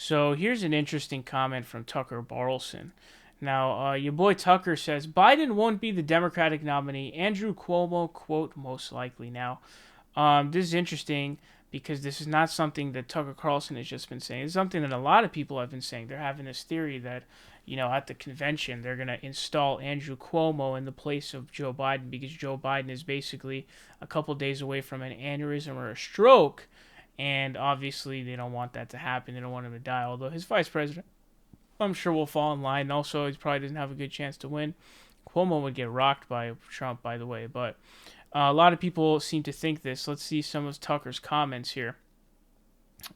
So here's an interesting comment from Tuckercarlson. Now, your boy Tucker says Biden won't be the Democratic nominee. Andrew Cuomo, quote, most likely. Now, this is interesting because this is not something that Tucker Carlson has just been saying. It's something that a lot of people have been saying. They're having this theory that, at the convention, they're going to install Andrew Cuomo in the place of Joe Biden because Joe Biden is basically a couple days away from an aneurysm or a stroke. And obviously, they don't want that to happen. They don't want him to die. Although his vice president, I'm sure, will fall in line. Also, he probably doesn't have a good chance to win. Cuomo would get rocked by Trump, by the way. But a lot of people seem to think this. Let's see some of Tucker's comments here.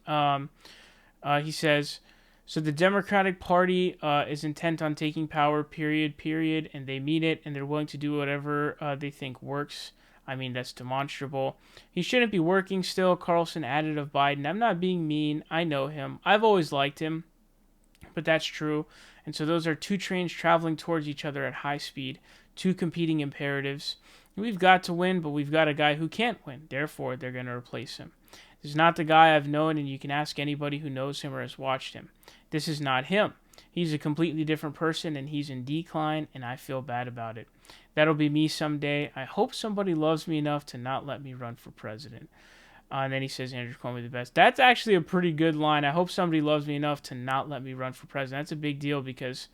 He says, so the Democratic Party is intent on taking power, period, and they mean it, and they're willing to do whatever they think works. I mean, that's demonstrable. He shouldn't be working still, Carlson added of Biden. I'm not being mean. I know him. I've always liked him, but that's true. And so those are two trains traveling towards each other at high speed, two competing imperatives. We've got to win, but we've got a guy who can't win. Therefore, they're going to replace him. This is not the guy I've known, and you can ask anybody who knows him or has watched him. This is not him. He's a completely different person, and he's in decline, and I feel bad about it. That'll be me someday. I hope somebody loves me enough to not let me run for president. And then he says, Andrew Cuomo the best. That's actually a pretty good line. I hope somebody loves me enough to not let me run for president. That's a big deal because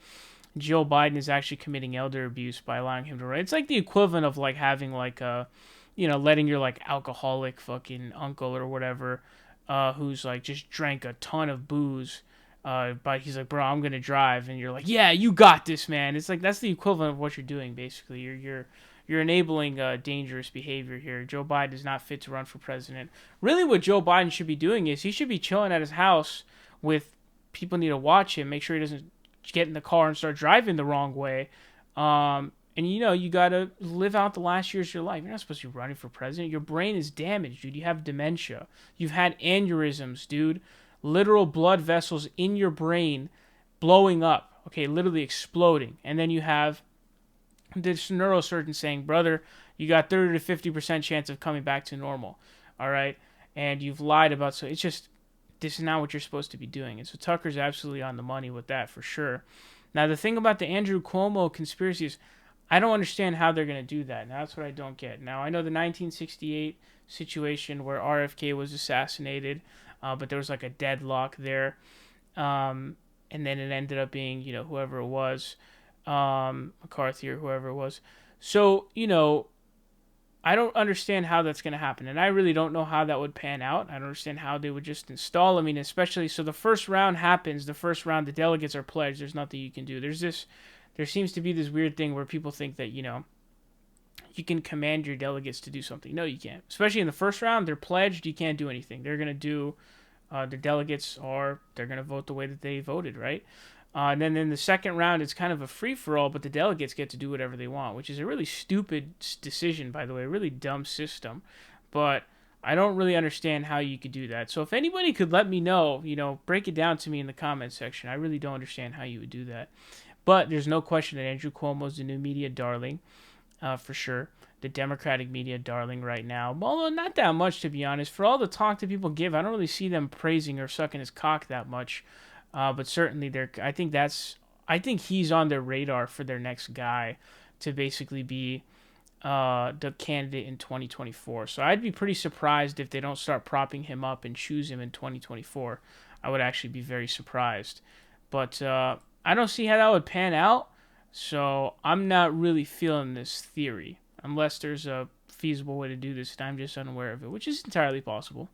Joe Biden is actually committing elder abuse by allowing him to run. It's like the equivalent of like having like a, letting your like alcoholic fucking uncle or whatever, who's like just drank a ton of booze. But he's like, bro, I'm gonna drive, and you're like, yeah, you got this, man. It's like that's the equivalent of what you're doing, basically. You're enabling dangerous behavior here. Joe Biden is not fit to run for president. Really, what Joe Biden should be doing is he should be chilling at his house with people need to watch him, make sure he doesn't get in the car and start driving the wrong way. And you gotta live out the last years of your life. You're not supposed to be running for president. Your brain is damaged, dude. You have dementia. You've had aneurysms, dude. Literal blood vessels in your brain blowing up, okay, literally exploding. And then you have this neurosurgeon saying, brother, you got 30 to 50% chance of coming back to normal, all right? And you've lied about, so it's just, this is not what you're supposed to be doing. And so Tucker's absolutely on the money with that for sure. Now, the thing about the Andrew Cuomo conspiracy is I don't understand how they're going to do that. Now, that's what I don't get. Now, I know the 1968 situation where RFK was assassinated, but there was like a deadlock there. And then it ended up being, whoever it was, McCarthy or whoever it was. So, I don't understand how that's going to happen. And I really don't know how that would pan out. I don't understand how they would just install. I mean, especially, so the first round happens. The first round, the delegates are pledged. There's nothing you can do. There seems to be this weird thing where people think that, you can command your delegates to do something. No, you can't. Especially in the first round, they're pledged. You can't do anything. They're going to do, the delegates they're going to vote the way that they voted, right? And then in the second round, it's kind of a free-for-all, but the delegates get to do whatever they want, which is a really stupid decision, by the way, a really dumb system. But I don't really understand how you could do that. So if anybody could let me know, break it down to me in the comments section. I really don't understand how you would do that. But there's no question that Andrew Cuomo is the new media darling, for sure. The Democratic media darling right now. Although not that much, to be honest. For all the talk that people give, I don't really see them praising or sucking his cock that much. But certainly, I think he's on their radar for their next guy to basically be the candidate in 2024. So I'd be pretty surprised if they don't start propping him up and choose him in 2024. I would actually be very surprised. But I don't see how that would pan out. So I'm not really feeling this theory unless there's a feasible way to do this and I'm just unaware of it, which is entirely possible.